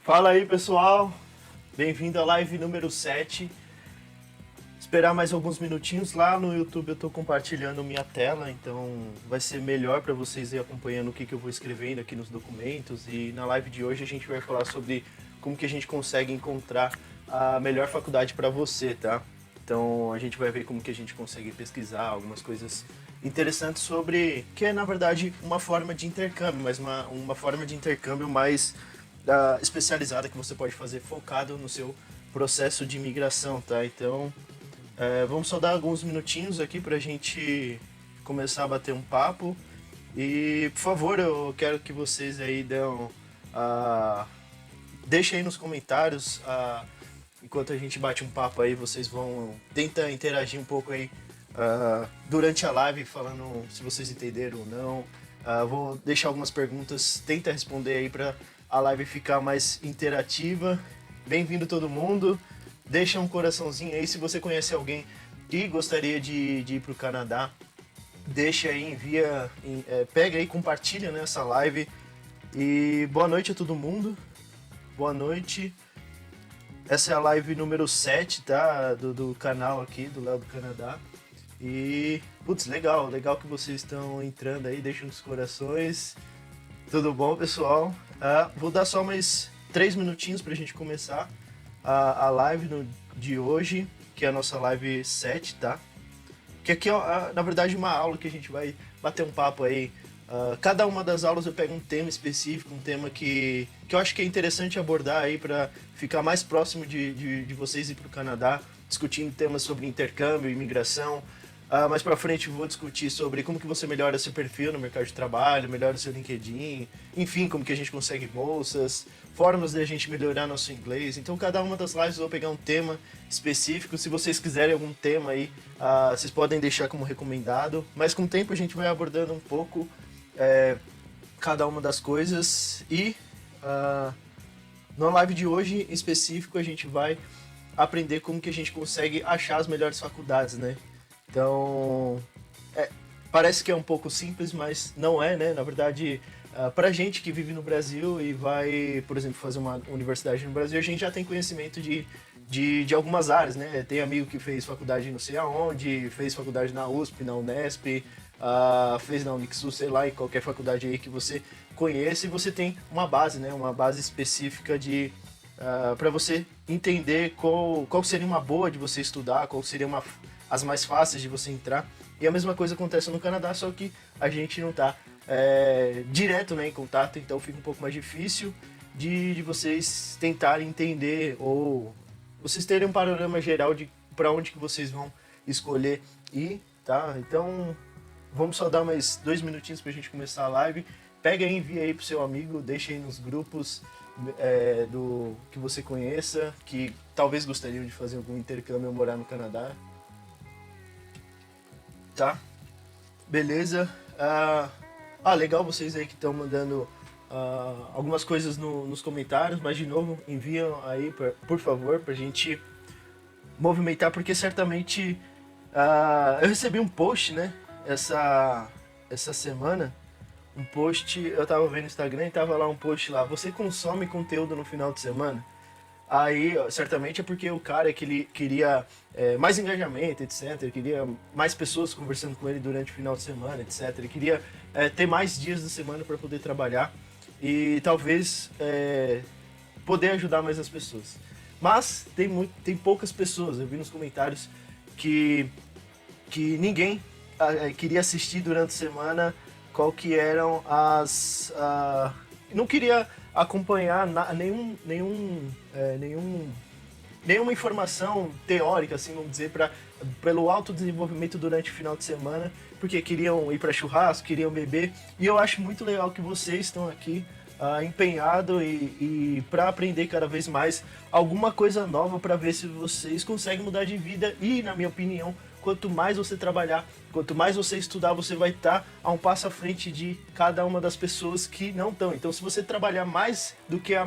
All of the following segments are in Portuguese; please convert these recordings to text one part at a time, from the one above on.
Fala aí, pessoal. Bem-vindo à live número 7. Esperar mais alguns minutinhos. Lá no YouTube eu estou compartilhando minha tela, então vai ser melhor para vocês ir acompanhando o que eu vou escrevendo aqui nos documentos. E na live de hoje a gente vai falar sobre como que a gente consegue encontrar a melhor faculdade para você, tá? Então a gente vai ver como que a gente consegue pesquisar algumas coisas interessantes sobre, que é na verdade uma forma de intercâmbio, mas uma forma de intercâmbio mais especializada que você pode fazer focado no seu processo de imigração, tá? Então vamos só dar alguns minutinhos aqui pra gente começar a bater um papo. E, por favor, eu quero que vocês aí deixem aí nos comentários, enquanto a gente bate um papo aí, vocês vão tentar interagir um pouco aí durante a live, falando se vocês entenderam ou não. Vou deixar algumas perguntas, tenta responder aí pra a live ficar mais interativa. Bem-vindo todo mundo. Deixa um coraçãozinho aí se você conhece alguém que gostaria de ir para o Canadá. Deixa aí, pega aí, compartilha nessa live. E boa noite a todo mundo. Boa noite. Essa é a live número 7, tá? Do canal aqui, do Léo do Canadá. E, putz, legal que vocês estão entrando aí. Deixa uns corações. Tudo bom, pessoal? Vou dar só mais 3 minutinhos pra gente começar a live de hoje, que é a nossa live 7, tá? Que aqui é, na verdade, uma aula que a gente vai bater um papo aí. Cada uma das aulas eu pego um tema específico, um tema que eu acho que é interessante abordar aí para ficar mais próximo de vocês ir para o Canadá, discutindo temas sobre intercâmbio, imigração. Mais para frente eu vou discutir sobre como que você melhora seu perfil no mercado de trabalho, melhora seu LinkedIn, enfim, como que a gente consegue bolsas, formas de a gente melhorar nosso inglês. Então, cada uma das lives eu vou pegar um tema específico. Se vocês quiserem algum tema aí, vocês podem deixar como recomendado. Mas com o tempo a gente vai abordando um pouco cada uma das coisas. E na live de hoje, em específico, a gente vai aprender como que a gente consegue achar as melhores faculdades, né? Então, parece que é um pouco simples, mas não é, né? Na verdade, pra gente que vive no Brasil e vai, por exemplo, fazer uma universidade no Brasil, a gente já tem conhecimento de algumas áreas, né? Tem amigo que fez faculdade não sei aonde, fez faculdade na USP, na Unesp, fez na Unixul, sei lá, em qualquer faculdade aí que você conheça, e você tem uma base, né? Uma base específica para você entender qual seria uma boa de você estudar, qual seria as mais fáceis de você entrar. E a mesma coisa acontece no Canadá, só que a gente não está direto, né, em contato, então fica um pouco mais difícil de vocês tentarem entender, ou vocês terem um panorama geral de para onde que vocês vão escolher ir, tá? Então vamos só dar mais 2 minutinhos para a gente começar a live. Pega e envia aí pro seu amigo, deixa aí nos grupos do que você conheça, que talvez gostariam de fazer algum intercâmbio ou morar no Canadá. Tá? Beleza. Legal vocês aí que estão mandando algumas coisas nos comentários, mas de novo, enviam aí, por favor, pra gente movimentar, porque certamente eu recebi um post, né, essa semana, um post, eu tava vendo no Instagram e tava lá um post lá: você consome conteúdo no final de semana? Aí, certamente é porque o cara que ele queria mais engajamento, etc. Ele queria mais pessoas conversando com ele durante o final de semana, etc. Ele queria ter mais dias da semana para poder trabalhar e talvez poder ajudar mais as pessoas. Mas tem poucas pessoas, eu vi nos comentários que ninguém queria assistir durante a semana qual que eram não queria acompanhar nenhuma informação teórica, assim, vamos dizer, pelo autodesenvolvimento durante o final de semana, porque queriam ir para churrasco, queriam beber. E eu acho muito legal que vocês estão aqui empenhados e para aprender cada vez mais alguma coisa nova, para ver se vocês conseguem mudar de vida. E, na minha opinião, quanto mais você trabalhar, quanto mais você estudar, você vai estar a um passo à frente de cada uma das pessoas que não estão. Então, se você trabalhar mais do que a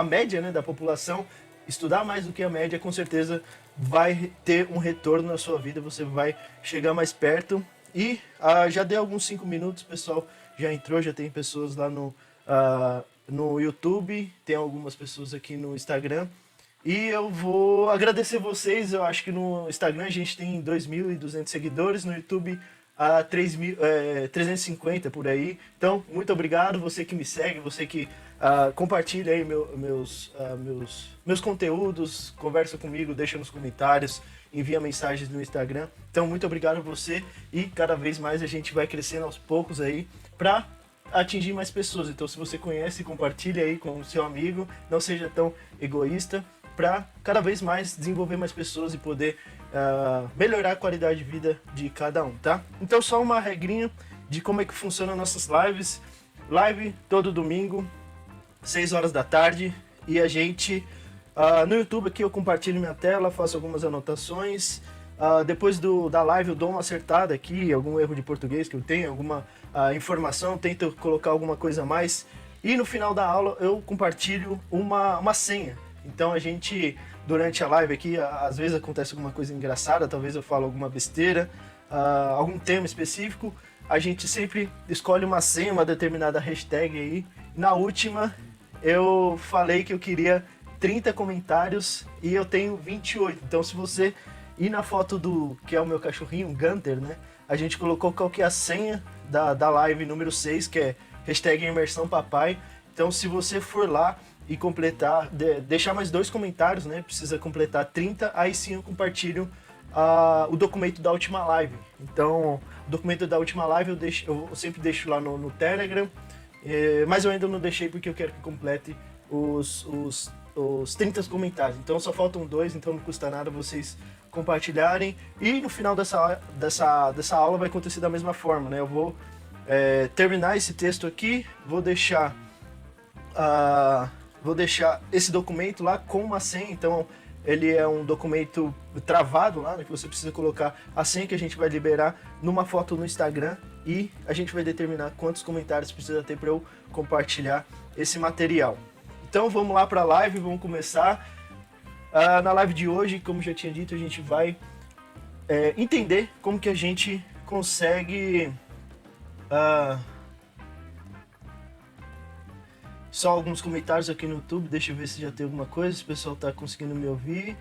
média, né, da população, estudar mais do que a média, com certeza vai ter um retorno na sua vida, você vai chegar mais perto. E já deu alguns 5 minutos, pessoal já entrou, já tem pessoas lá no YouTube, tem algumas pessoas aqui no Instagram. E eu vou agradecer vocês. Eu acho que no Instagram a gente tem 2.200 seguidores, no YouTube a 350 por aí. Então, muito obrigado, você que me segue, você que compartilha aí meus conteúdos, conversa comigo, deixa nos comentários, envia mensagens no Instagram. Então, muito obrigado a você e cada vez mais a gente vai crescendo aos poucos aí para atingir mais pessoas. Então, se você conhece, compartilha aí com o seu amigo, não seja tão egoísta, para cada vez mais desenvolver mais pessoas e poder melhorar a qualidade de vida de cada um, tá? Então, só uma regrinha de como é que funcionam nossas lives. Live todo domingo, 6 horas da tarde, e a gente no YouTube aqui eu compartilho minha tela, faço algumas anotações. Depois da live eu dou uma acertada aqui, algum erro de português que eu tenho, alguma informação, tento colocar alguma coisa a mais. E no final da aula eu compartilho uma senha. Então a gente, durante a live aqui, às vezes acontece alguma coisa engraçada, talvez eu falo alguma besteira, algum tema específico. A gente sempre escolhe uma senha, uma determinada hashtag aí. Na última eu falei que eu queria 30 comentários e eu tenho 28. Então se você ir na foto que é o meu cachorrinho, o Gunter, né? A gente colocou qual que é a senha da live número 6, que é hashtag imersão papai. Então se você for lá e completar, deixar mais 2 comentários, né? Precisa completar 30, aí sim eu compartilho o documento da última live. Então, o documento da última live eu sempre deixo lá no Telegram, mas eu ainda não deixei porque eu quero que complete os 30 comentários. Então só faltam 2, então não custa nada vocês compartilharem. E no final dessa aula vai acontecer da mesma forma, né? Eu vou terminar esse texto aqui, vou deixar esse documento lá com uma senha. Então ele é um documento travado lá, né, que você precisa colocar a senha que a gente vai liberar numa foto no Instagram, e a gente vai determinar quantos comentários precisa ter para eu compartilhar esse material. Então vamos lá para a live, vamos começar. Na live de hoje, como já tinha dito, a gente vai entender como que a gente consegue só alguns comentários aqui no YouTube, deixa eu ver se já tem alguma coisa, se o pessoal está conseguindo me ouvir.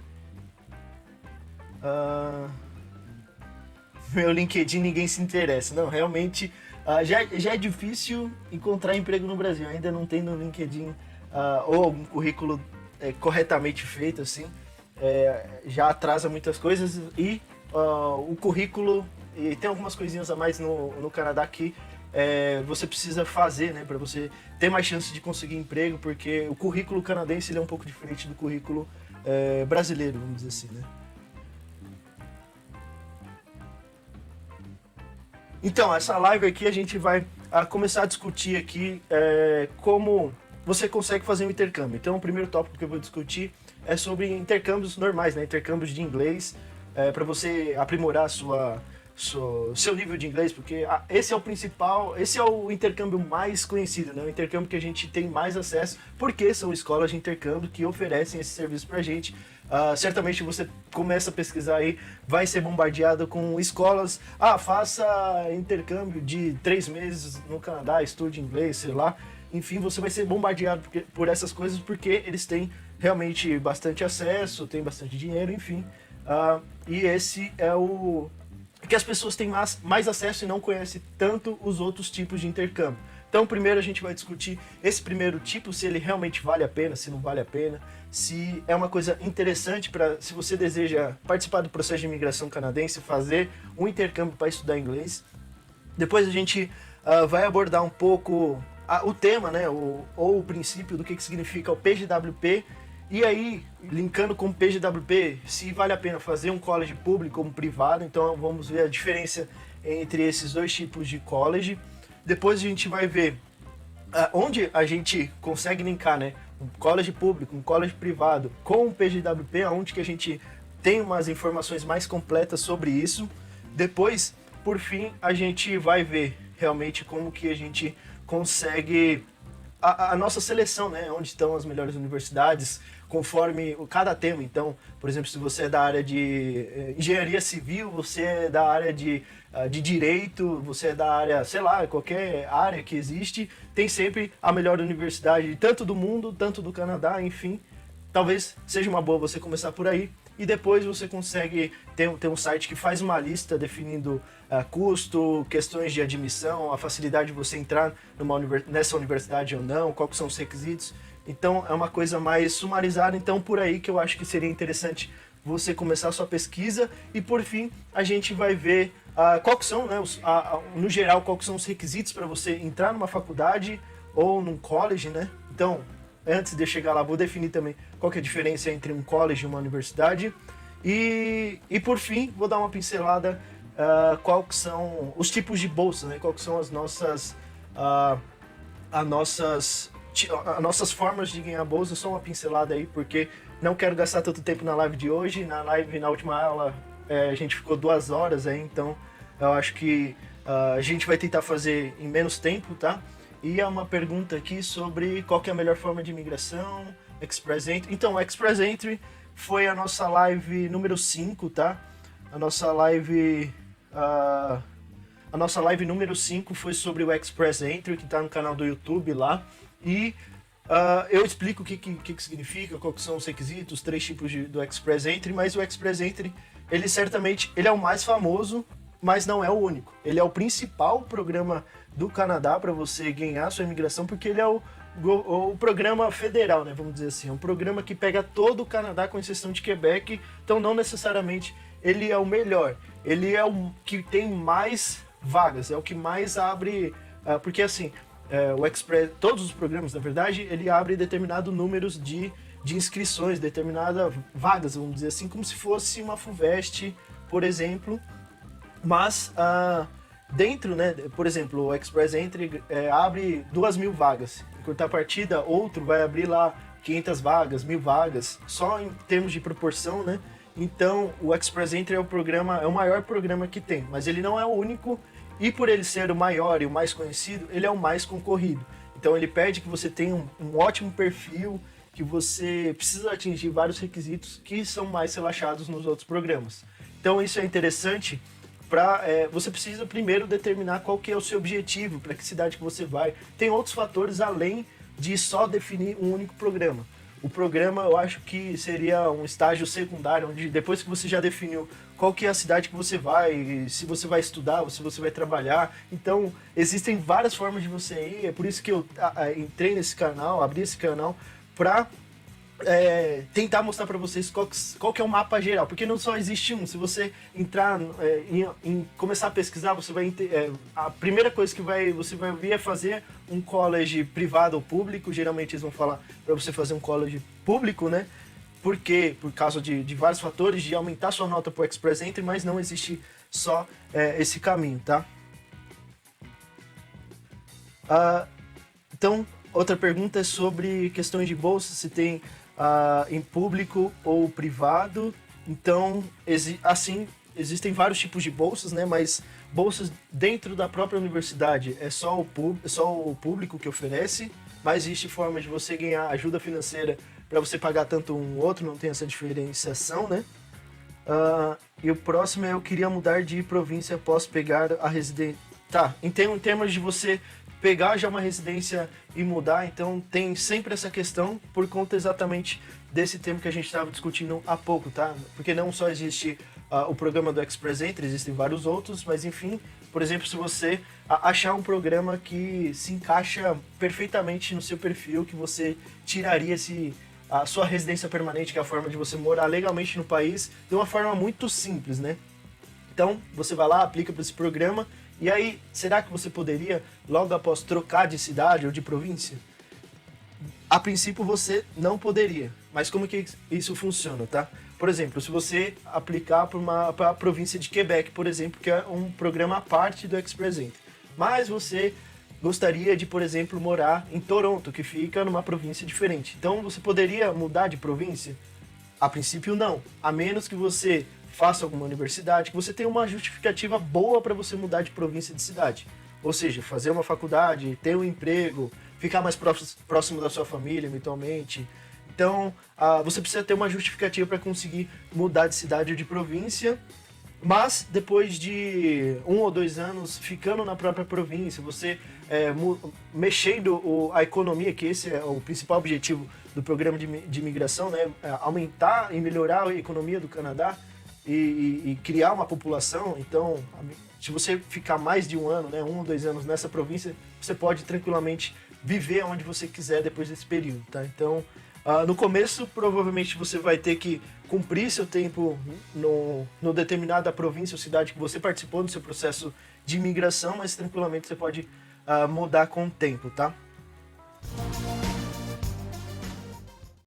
Meu LinkedIn ninguém se interessa. Não, realmente já é difícil encontrar emprego no Brasil. Ainda não tem no LinkedIn ou algum currículo corretamente feito, assim. Já atrasa muitas coisas e o currículo, e tem algumas coisinhas a mais no Canadá que você precisa fazer, né, para você ter mais chance de conseguir emprego, porque o currículo canadense ele é um pouco diferente do currículo brasileiro, vamos dizer assim, né? Então, essa live aqui a gente vai começar a discutir aqui como você consegue fazer um intercâmbio. Então, o primeiro tópico que eu vou discutir é sobre intercâmbios normais, né? Intercâmbios de inglês, para você aprimorar seu nível de inglês, porque esse é o principal, esse é o intercâmbio mais conhecido, né? O intercâmbio que a gente tem mais acesso, porque são escolas de intercâmbio que oferecem esse serviço pra gente. Certamente você começa a pesquisar aí, vai ser bombardeado com escolas, faça intercâmbio de 3 meses no Canadá, estude inglês, sei lá. Enfim, você vai ser bombardeado por essas coisas, porque eles têm realmente bastante acesso, têm bastante dinheiro, enfim. E esse é o que as pessoas têm mais acesso e não conhecem tanto os outros tipos de intercâmbio. Então, primeiro a gente vai discutir esse primeiro tipo, se ele realmente vale a pena, se não vale a pena, se é uma coisa interessante se você deseja participar do processo de imigração canadense, fazer um intercâmbio para estudar inglês. Depois a gente vai abordar um pouco o tema, né, ou o princípio do que significa o PGWP. E aí, linkando com o PGWP, se vale a pena fazer um college público ou um privado. Então vamos ver a diferença entre esses 2 tipos de college. Depois a gente vai ver onde a gente consegue linkar, né, um college público, um college privado com o PGWP, onde que a gente tem umas informações mais completas sobre isso. Depois, por fim, a gente vai ver realmente como que a gente consegue a nossa seleção, né? Onde estão as melhores universidades, conforme cada tema. Então, por exemplo, se você é da área de engenharia civil, você é da área de direito, você é da área, sei lá, qualquer área que existe, tem sempre a melhor universidade, tanto do mundo, tanto do Canadá, enfim. Talvez seja uma boa você começar por aí. E depois você consegue ter um site que faz uma lista definindo custo, questões de admissão, a facilidade de você entrar nessa universidade ou não, quais são os requisitos. Então é uma coisa mais sumarizada, então por aí que eu acho que seria interessante você começar a sua pesquisa. E por fim, a gente vai ver quais são, né, no geral, quais são os requisitos para você entrar numa faculdade ou num college, né? Então, antes de eu chegar lá, vou definir também qual que é a diferença entre um college e uma universidade. E por fim, vou dar uma pincelada quais são os tipos de bolsas, né? Quais são as nossas formas de ganhar bolsa. Só uma pincelada aí, porque não quero gastar tanto tempo na live de hoje. Na última aula, a gente ficou 2 horas aí, então eu acho que a gente vai tentar fazer em menos tempo, tá? E há uma pergunta aqui sobre qual que é a melhor forma de imigração, Express Entry. Então, o Express Entry foi a nossa live número 5, tá? A nossa live número 5 foi sobre o Express Entry, que tá no canal do YouTube lá. E eu explico o que significa, quais são os requisitos, 3 tipos do Express Entry, mas o Express Entry, ele é o mais famoso, mas não é o único. Ele é o principal programa do Canadá para você ganhar sua imigração, porque ele é o programa federal, né, vamos dizer assim. É um programa que pega todo o Canadá, com exceção de Quebec, então não necessariamente ele é o melhor. Ele é o que tem mais vagas, é o que mais abre, porque assim, o Express, todos os programas, na verdade, ele abre determinado números de inscrições, determinadas vagas, vamos dizer assim, como se fosse uma FUVEST, por exemplo. Mas dentro, né, por exemplo, o Express Entry abre 2.000 vagas. Em contrapartida, outro vai abrir lá 500 vagas, 1.000 vagas, só em termos de proporção, né? Então, o Express Entry é o maior programa que tem, mas ele não é o único, e por ele ser o maior e o mais conhecido, ele é o mais concorrido. Então, ele pede que você tenha um ótimo perfil, que você precisa atingir vários requisitos que são mais relaxados nos outros programas. Então, isso é interessante. Você precisa primeiro determinar qual que é o seu objetivo, para que cidade que você vai. Tem outros fatores além de só definir um único programa. O programa, eu acho que seria um estágio secundário, onde depois que você já definiu qual que é a cidade que você vai, se você vai estudar, ou se você vai trabalhar. Então, existem várias formas de você ir, é por isso que eu entrei nesse canal, abri esse canal, para tentar mostrar para vocês qual que é o mapa geral, porque não só existe um. Se você entrar em começar a pesquisar, você vai a primeira coisa que você vai vir é fazer um college privado ou público. Geralmente eles vão falar para você fazer um college público, né? Porque por causa de vários fatores, de aumentar sua nota para o Express Entry, mas não existe só esse caminho, tá? Então, outra pergunta é sobre questões de bolsa, se tem em público ou privado. Então, existem vários tipos de bolsas, né? Mas bolsas dentro da própria universidade é só o público que oferece, mas existe forma de você ganhar ajuda financeira para você pagar tanto um ou outro, não tem essa diferenciação, né? E o próximo eu queria mudar de província após pegar a residência. Tá, em termos de você pegar já uma residência e mudar, então tem sempre essa questão por conta exatamente desse tema que a gente estava discutindo há pouco, tá? Porque não só existe o programa do Express Entry, existem vários outros, mas enfim, por exemplo, se você achar um programa que se encaixa perfeitamente no seu perfil, que você tiraria a sua residência permanente, que é a forma de você morar legalmente no país, de uma forma muito simples, né? Então, você vai lá, aplica para esse programa. E aí, será que você poderia, logo após, trocar de cidade ou de província? A princípio, você não poderia. Mas como que isso funciona, tá? Por exemplo, se você aplicar para a província de Quebec, por exemplo, que é um programa à parte do Express Entry. Mas você gostaria de, por exemplo, morar em Toronto, que fica numa província diferente. Então, você poderia mudar de província? A princípio, não. A menos que você faça alguma universidade, que você tenha uma justificativa boa para você mudar de província de cidade. Ou seja, fazer uma faculdade, ter um emprego, ficar mais próximo da sua família, eventualmente. Então, você precisa ter uma justificativa para conseguir mudar de cidade ou de província, mas depois de 1 ou 2 anos ficando na própria província, você mexendo a economia, que esse é o principal objetivo do programa de imigração, né? Aumentar e melhorar a economia do Canadá e criar uma população. Então, se você ficar mais de 1 ano, né, 1 ou 2 anos nessa província, você pode tranquilamente viver onde você quiser depois desse período, tá? Então, no começo, provavelmente você vai ter que cumprir seu tempo no determinada província ou cidade que você participou do seu processo de imigração, mas tranquilamente você pode mudar com o tempo, tá?